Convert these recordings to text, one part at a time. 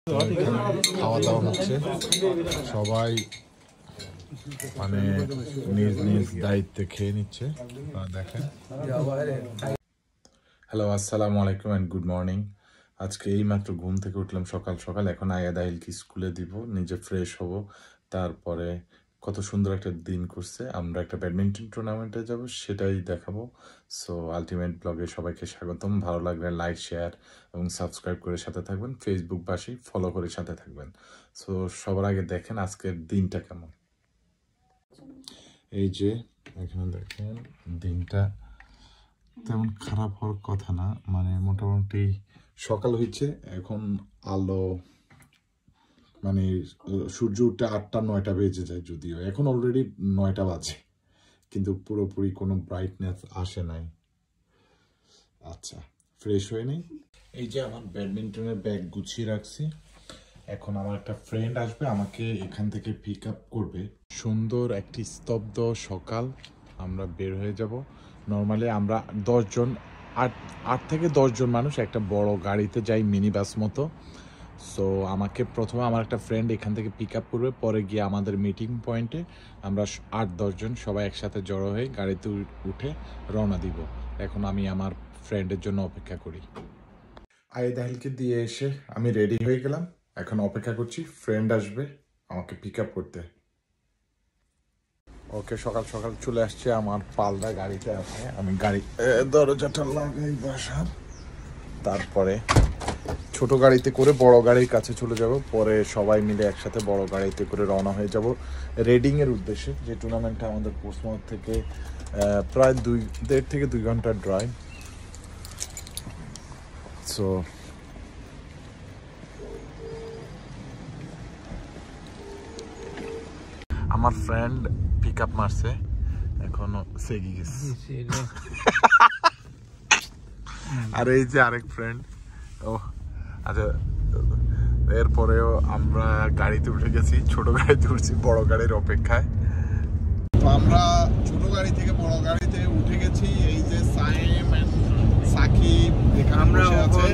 খাওয়া দাওয়া হচ্ছে, সবাই মানে নিজ নিজ দায়িত্বে খেয়ে নিচ্ছে। দেখেন। হ্যালো, আসসালামু আলাইকুম এন্ড গুড মর্নিং। আজকে এই মাত্র ঘুম থেকে উঠলাম সকাল সকাল। এখন আয়া দাহিলকে স্কুলে দিব, নিজে ফ্রেশ হব, তারপরে কত সুন্দর একটা দিন করছে। আমরা একটা ব্যাডমিন্টন টুর্নামেন্টে যাব, সেটাই দেখাবো। সো আলটিমেট ব্লগে সবাইকে স্বাগতম। ভালো লাগলে লাইক, শেয়ার এবং সাবস্ক্রাইব করে সাথে থাকবেন। ফেসবুকবাসী ফলো করে সাথে থাকবেন। সো সবার আগে দেখেন আজকের দিনটা কেমন। এই যে এখানে দেখেন, দিনটা তেমন খারাপ হওয়ার কথা না, মানে মোটামুটি সকাল হয়েছে। এখন আলো মানে সূর্য উঠতে 8টা-9টা বেজে যায়, যদিও এখন অলরেডি 9টা বাজে, কিন্তু পুরোপুরি কোনো ব্রাইটনেস আসে নাই। আচ্ছা, ফ্রেশ হয়ে নেই। এই যে আমার ব্যাডমিন্টনের ব্যাগ গুছিয়ে রাখছি। এখন আমার একটা ফ্রেন্ড আসবে, আমাকে এখান থেকে পিক আপ করবে। সুন্দর একটি স্তব্ধ সকাল, আমরা বের হয়ে যাব। নর্মালি আমরা 10 জন, 8 থেকে 10 জন মানুষ একটা বড় গাড়িতে যাই, মিনি বাস মতো। সো আমাকে প্রথমে আমার একটা ফ্রেন্ড এখান থেকে পিক আপ করবে, পরে গিয়ে আমাদের মিটিং পয়েন্টে আমরা 8-10 জন সবাই একসাথে জড়ো হয়ে গাড়িতে উঠে রওনা দিব। এখন আমি আমার ফ্রেন্ডের জন্য অপেক্ষা করি। আই দাহিলকে দিয়ে এসে আমি রেডি হয়ে গেলাম, এখন অপেক্ষা করছি ফ্রেন্ড আসবে আমাকে পিক আপ করতে। ওকে, সকাল সকাল চলে আসছে, আমার পালটা গাড়িতে আছে। আমি গাড়ি দরজাটা লাগাই বাসার, তারপরে ছোট গাড়িতে করে বড় গাড়ির কাছে চলে যাব। পরে সবাই মিলে একসাথে বড় গাড়িতে করে রওনা হয়ে যাব রেডিংয়ের উদ্দেশ্যে, যে টুর্নামেন্টটা আমাদের পোস্টমার্ক থেকে প্রায় 1.5 থেকে 2 ঘন্টার ড্রাইভ। সো আমার ফ্রেন্ড পিক আপ মারছে, এখনো সেগি গেছে। আর এই যে আরেক ফ্রেন্ড, ও আচ্ছা, এরপরেও আমরা গাড়িতে উঠে গেছি, ছোট গাড়িতে উঠছি বড় গাড়ির অপেক্ষায়। তো আমরা ছোট গাড়ি থেকে বড় গাড়িতে উঠে গেছি। এই যে সাইম এন্ড সাকিব এখানে আমরা আছে,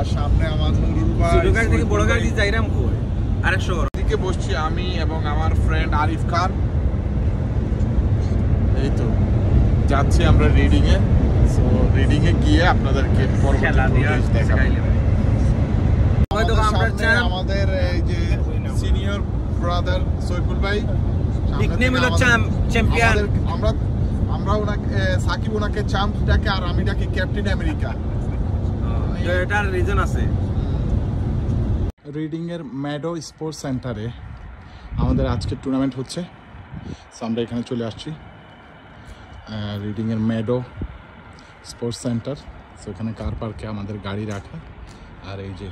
আর সামনে আমার নুরুল ভাই। ছোট গাড়ি থেকে বড় গাড়ি যাইরাম কই আরেকশো দিকে বসছি আমি এবং আমার ফ্রেন্ড আরিফ খান। এই তো যাচ্ছি আমরা reading a. So reading a গিয়ে আপনাদেরকে পরবর্তী দেখাবো। আমাদের এই যে সিনিয়র ব্রাদার সৈফুল ভাই, নিকনেম হলো চ্যাম্পিয়ন। আমরা ওনাকে সাকিব ওনাকে চ্যাম্প ডাকে, আর আমি ডাকি ক্যাপ্টেন আমেরিকা। এটার রিজন আছে। রিডিং এর ম্যাডো স্পোর্টস সেন্টারে আমাদের আজকে টুর্নামেন্ট হচ্ছে। সো আমরা এখানে চলে আসছি, রিডিং এর ম্যাডো স্পোর্টস সেন্টার। সো এখানে কার পার্কে আমাদের গাড়ি রাখা, আর এই যে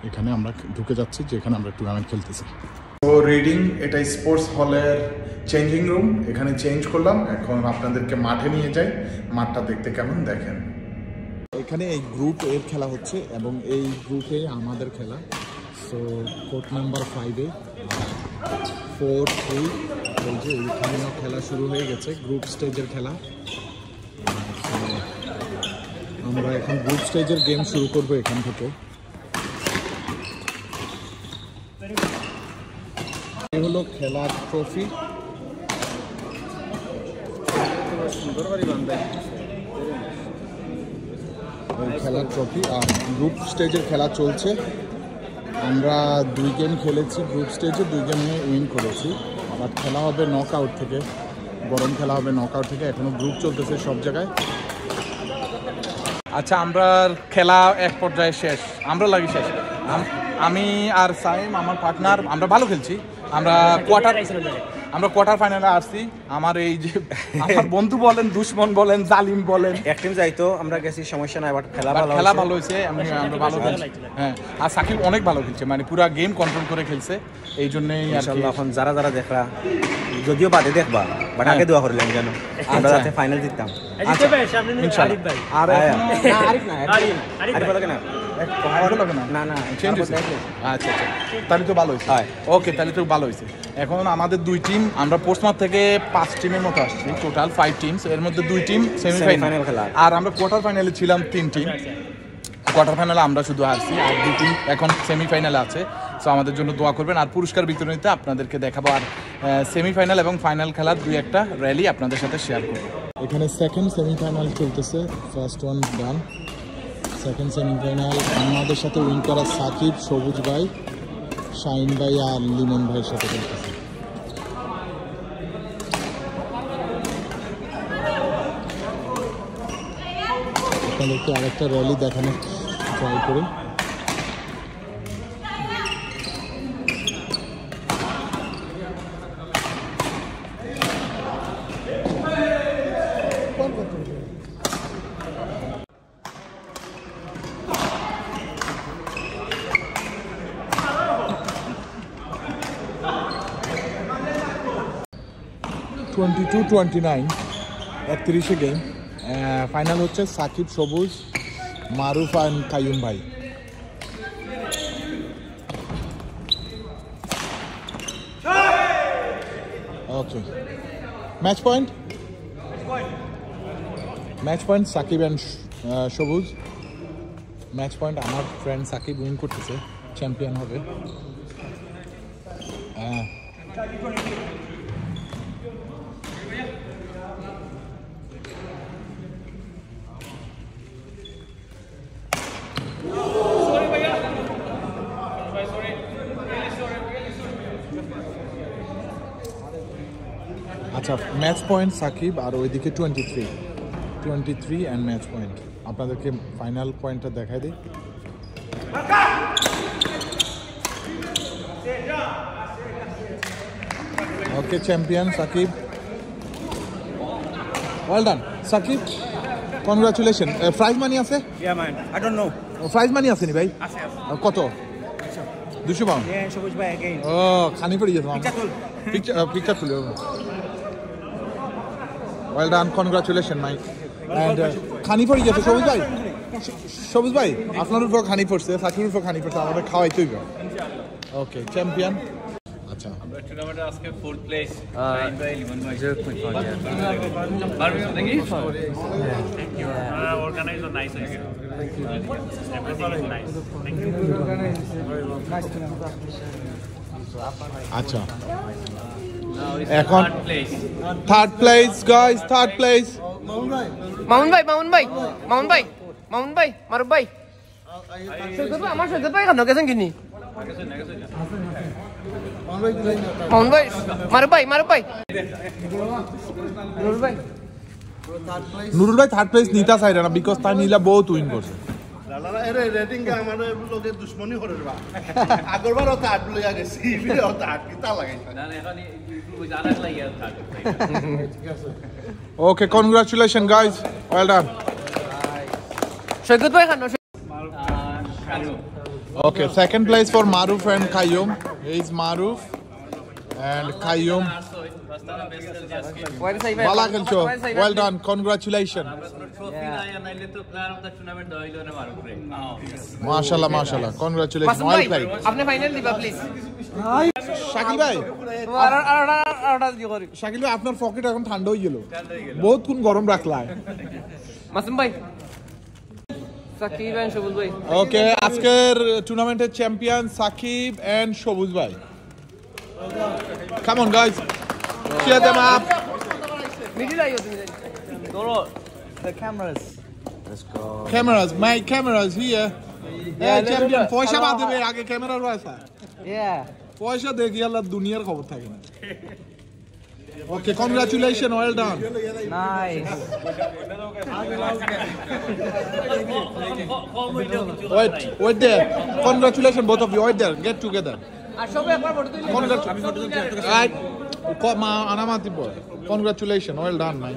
এখানে আমরা ঢুকে যাচ্ছি, যেখানে আমরা টুর্নামেন্ট খেলতেছি। তো রিডিং এটা স্পোর্টস হলের চেঞ্জিং রুম, এখানে চেঞ্জ করলাম। এখন আপনাদেরকে মাঠে নিয়ে যাই, মাঠটা দেখতে কেমন দেখেন। এখানে এই গ্রুপ এর খেলা হচ্ছে এবং এই গ্রুপে আমাদের খেলা। সো কোর্ট নাম্বার 5-এ 4-3 এই যে এইখানেও খেলা শুরু হয়ে গেছে, গ্রুপ স্টেজের খেলা। আমরা এখন গ্রুপ স্টেজের গেম শুরু করবো এখান থেকে। এই হলো খেলার ট্রফি। খেলার ট্রফি আর গ্রুপ স্টেজের খেলা চলছে। আমরা 2 গেম খেলেছি গ্রুপ স্টেজে, 2 গেমে উইন করেছি। আবার খেলা হবে নক আউট থেকে, বরং খেলা হবে নক আউট থেকে। এখনো গ্রুপ চলতেছে সব জায়গায়। আচ্ছা, আমরা খেলা এক পর্যায়ে শেষ, আমরা লাগি শেষ। আমি আর সাইম আমার পার্টনার, আমরা ভালো খেলছি। আমরা কোয়ার্টার ফাইনালে আসছি। আমার এই যে আমার বন্ধু বলেন, দুশ্মন বলেন, জালিম বলেন, এক টিম যাইতো, আমরা গেছি, সমস্যা নাই। বাট খেলা ভালো হয়েছে, আমরা ভালো খেলছি। হ্যাঁ, আর সাকিব অনেক ভালো খেলছে, মানে পুরো গেম কন্ট্রোল করে খেলছে। এই জন্যই ইনশাআল্লাহ এখন যারা দেখরা, যদিও বাদে দেখবা, বাট আগে দোয়া করলেন যেন আমরা যাতে ফাইনাল জিততাম। আর আরিফ লাগে না, আচ্ছা, তাহলে তো ভালো হয়েছে। ওকে, তাহলে তো ভালো হয়েছে। এখন আমাদের 2 টিম, আমরা পোস্টমার্ক থেকে 5 টিমের মতো আসছি, টোটাল 5 টিমস। এর মধ্যে 2 টিম সেমিফাইনাল খেলা, আর আমরা কোয়ার্টার ফাইনালে ছিলাম 3 টিম। কোয়ার্টার ফাইনালে আমরা শুধু হারছি, আর 2 টিম এখন সেমিফাইনালে আছে। সো আমাদের জন্য দোয়া করবেন। আর পুরস্কার বিতরণীতে আপনাদেরকে দেখাবো, আর সেমিফাইনাল এবং ফাইনাল খেলার 2-1টা র্যালি আপনাদের সাথে শেয়ার করবো। এখানে সেকেন্ড সেমিফাইনাল চলতেছে, ফার্স্ট ওয়ান ডান। সেকেন্ড সেমিফাইনাল আমাদের সাথে উইন করা সাকিব, সবুজ ভাই, শাহিন ভাই আর লিমন ভাইয়ের সাথে চলতেছে। আপনাদেরকে আরেকটা র্যালি দেখানো ট্রাই করি। (22-29) 31 গেম। ফাইনাল হচ্ছে সাকিব, সবুজ, মারুফ আর কাইয়ুম ভাই। Okay, match point Shakib and Sabuj. Match point আমার ফ্রেন্ড সাকিব উইন করতেছে, চ্যাম্পিয়ন হবে। আচ্ছা, ম্যাচ পয়েন্ট সাকিব আর ওইদিকে 23 অ্যান্ড ম্যাচ পয়েন্ট। আপনাদেরকে ফাইনাল পয়েন্টটা দেখাই দিই। Okay, champion Shakib. Well done Shakib, congratulation. Prize money আছে? প্রাইজ মানি আছে নি ভাই? কত? 200 পাউন্ড। ও, খানি পড়ে গেছে। পিকচার তুলে। Well done, congratulations, Mike. And খানি পড়ে গেছে সবুজ ভাই আপনার উপর খানি পড়ছে, সাকিবের উপর খানি পড়ছে, আমাদের খাওয়াইতে হইবে। ওকে, চ্যাম্পিয়ন। আচ্ছা, আমরা টুর্নামেন্টে আজকে 4th place in by Limon ভাই 0.5 বারবিকিউ নাকি organize a nice again. Thank you. Everything is nice. Thank you. আচ্ছা, এখন third place guys, third place. Mamun ভাই মারুফ ভাই আমার সাথে ভাই কেন গেছেন কিনি? মামুন ভাই, মারুফ ভাই নুরুল ভাই থার্ড প্লেস নিতা চাই না, বিকজ তার নীলা বহুত উইন করছে। Okay, congratulations guys, well done. সৈকত ভাই কেন? Okay, second place for Maruf and Qayyum. Is Maruf and Qayyum. Bala খেলছো, well done, congratulations. মাশাআল্লাহ মাশাআল্লাহ, congratulations, well played. আপনি ফাইনাল দিবা প্লিজ। শাকিল ভাই, শাকিল ভাই আপনার পকেট এখন ঠান্ডা হয়ে গেল, বহুত কোন গরম রাখলা। মাসুম ভাই, সাকিব এন্ড সবুজ ভাই। ওকে, আজকের টুর্নামেন্টের চ্যাম্পিয়ন সাকিব এন্ড সবুজ ভাই। Come on guys, cheer them up. Middle আইও তুমি। Doro, the cameras. Let's go. Cameras, my cameras here. Yeah, champion. পয়সা বাদ দেবে, আগে ক্যামেরার পয়সা। Yeah. পয়সা দেখি আল্লাহ দুনিয়ার খবর থাকে না। Okay, congratulations, well done. Nice. Wait there. Congratulations both of you. Wait there. Get together. আর সবাই একবার ফটো তুলি। Right. মা আনামাতি বল। Congratulations, well done, man.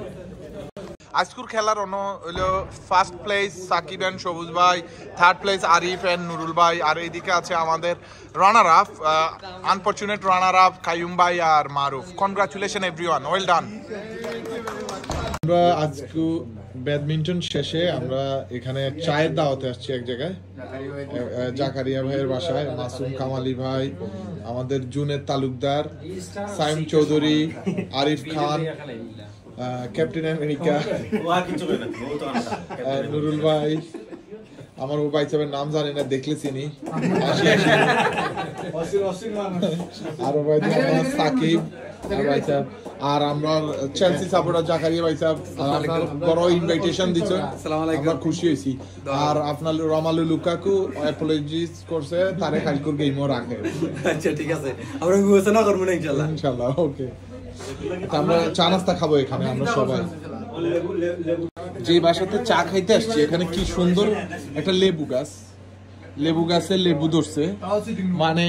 আজকের খেলার অন্য হলো first place Shakib and Sabuj ভাই, third place Arif and Nurul ভাই, আর এইদিকে আছে আমাদের runner up, unfortunate runner up Kaiyum ভাই আর Maruf. Congratulation everyone, well done. আমরা আজকে ব্যাডমিন্টন শেষে আমরা এখানে চায়ের দাওয়াতে আসছি এক জায়গায়, জাকারিয়া ভাইয়ের বাসায়। মাসুম কামালি ভাই, আমাদের জুনের তালুকদার, সাইম চৌধুরী, আরিফ খান, ক্যাপ্টেন আমেরিকা, নুরুল ভাই, আমার ও ভাই সাহেবের নাম জানি না, দেখলে চিনি। আর ও ভাই সাহেব সাকিব ভাই সাহেব, আর আমরা চেলসি সাপোর্টার জাকারিয়া ভাই সাহেব, আপনার বড় ইনভাইটেশন দিছে, আমরা খুশি হয়েছি। আর আপনার রোমালু লুকাকু অ্যাপোলজিস করছে, তারে কালকের গেমও রাখে। আচ্ছা ঠিক আছে, আমরা বিবেচনা করবো না ইনশাল্লাহ। ইনশাআল্লাহ, ওকে। আমরা চা নাস্তা খাবো এখানে আমরা সবাই। যে বাসাতে চা খাইতে আসছি এখানে কি সুন্দর একটা লেবু গাছ, লেবু গাছে লেবু ধরছে, মানে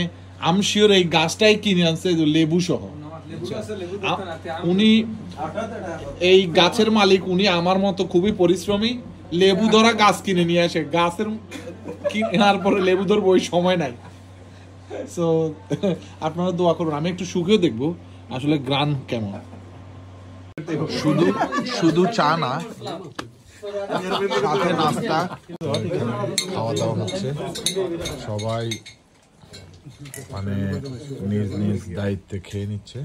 আমি শিওর এই গাছটাই কিনে আনছে লেবু সহ। উনি এই গাছের মালিক, উনি আমার মতো খুবই পরিশ্রমী, লেবু ধরা গাছ কিনে নিয়ে আসে, গাছের কেনার পরে লেবু ধরবো ওই সময় নাই। সো আপনারা দোয়া করুন, আমি একটু শুকেও দেখবো আসলে গ্রান কেমন। শুধু শুধু চা না, সাথে নাস্তা, খাওয়া দাওয়া হচ্ছে, সবাই মানে নিজ নিজ দায়িত্বে খেয়ে নিচ্ছে।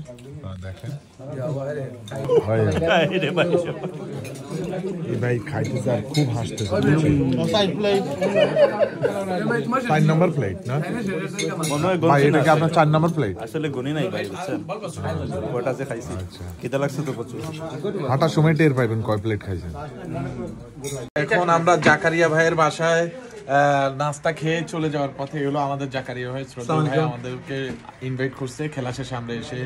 দেখেন এই ভাই খাইতেছে আর খুব হাসতেছে। 4 নম্বর প্লেট না ভাই, এটা কি আপনার 4 নম্বর প্লেট? আসলে গুনি নাই ভাই, বুঝছেন কয়টা যে খাইছি। খিদে লাগছে তো প্রচুর, হাঁটার সময় টের পাইবেন কয় প্লেট খাইছেন। এখন আমরা জাকারিয়া ভাইয়ের বাসায় নাস্তা খেয়ে চলে যাওয়ার পথে। এগুলো আমাদের জাকারিয়া ভাই, শ্রদ্ধা ভাই আমাদেরকে ইনভাইট করছে, খেলা শেষে আমরা এসে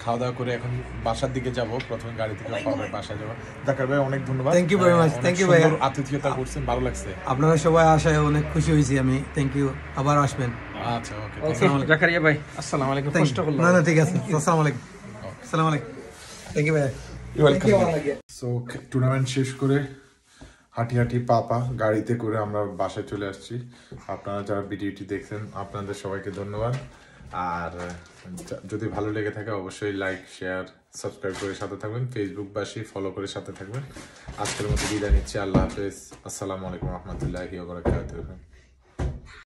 খাওয়া দাওয়া করে এখন বাসার দিকে যাব। প্রথমে গাড়ি থেকে বাসায় যাবো। জাকার ভাই অনেক ধন্যবাদ, thank you very much. Thank you ভাই, আতিথেয়তা করছেন, ভালো লাগছে। আপনারা সবাই আসায় অনেক খুশি হয়েছি আমি। থ্যাংক ইউ, আবার আসবেন। আচ্ছা ওকে, জাকারিয়া ভাই আসসালামু আলাইকুম। কষ্ট করলাম না না ঠিক আছে, আসসালামু আলাইকুম। আসসালামু আলাইকুম, থ্যাংক ইউ ভাই। সো টুর্নামেন্ট শেষ করে হাঁটি হাঁটি পাপা গাড়িতে করে আমরা বাসায় চলে আসছি। আপনারা যারা ভিডিওটি দেখছেন আপনাদের সবাইকে ধন্যবাদ। আর যদি ভালো লেগে থাকে অবশ্যই লাইক, শেয়ার, সাবস্ক্রাইব করে সাথে থাকবেন। ফেসবুক বাসী ফলো করে সাথে থাকবেন। আজকের মতো বিদায় নিচ্ছি, আল্লাহ হাফেজ, আসসালামু আলাইকুম রহমতুল্লাহি ওয়া বারাকাতুহু।